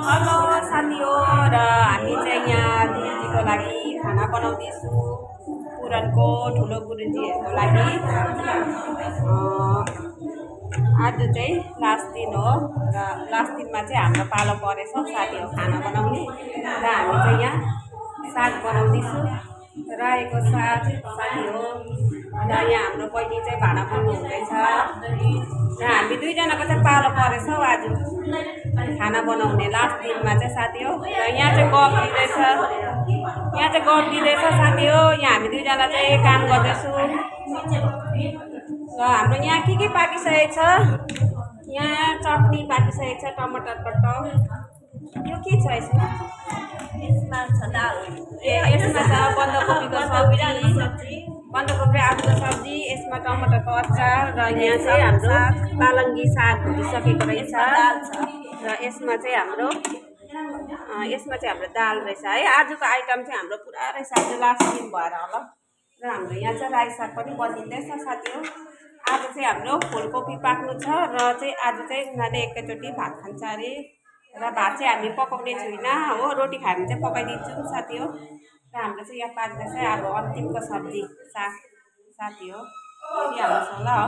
Hello साथी हो र हामी चाहिँ यहाँ गुरुजीको लागि खाना बनाउँदैछु। पुरानको ठुलो गुरुजीहरूको लागि आज चाहिँ लास्ट दिन हो र लास्ट दिनमा चाहिँ हाम्रो पालो परेछ साथी हो खाना बनाउने र हामी चाहिँ यहाँ साग बनाउँदैछु। रायोको साग साथी हो र यहाँ हाम्रो बहिनी चाहिँ भाँडा बनाउनु हुँदैछ र हामी दुईजनाको चाहिँ पालो परेछ हौ आज खाना बनाउने लास्ट दिनमा चाहिँ साथी हो। र यहाँ चाहिँ गफ दिँदैछ साथी हो। यहाँ हामी दुईजना चाहिँ काम गर्दैछु र हाम्रो यहाँ के पाकिसकेको छ। यहाँ चटनी पाकिसकेको छ टमाटरको टक। यो के छ यसमा? यसमा छ दाल। यसमा छ बन्दाकोपीको सब्जी, बन्दाकोपी आलुको सब्जी। यसमा टमाटरको अचार र यहाँ चाहिँ हाम्रो पालङ्गी साग भुटिसकेको रहेछ र यसमा चाहिँ हाम्रो दाल रहेछ है। आजको आइटम चाहिँ हाम्रो पुरा रहेछ आज लास्ट दिन भएर होला। र हाम्रो यहाँ चाहिँ रायो साग पनि बनिँदैछ साथी हो। आज चाहिँ हाम्रो फुलकोपी पाक्नु छ र चाहिँ आज चाहिँ उनीहरूले एकैचोटि भात खान्छ अरे र भात चाहिँ हामी पकाउने छुइनँ हो। रोटी खायो भने चाहिँ पकाइदिन्छौँ साथी हो। र हाम्रो चाहिँ यहाँ पाक्दैछ अब अन्तिमको सब्जी साग साथी हो। हाल्नुहोस् होला हो।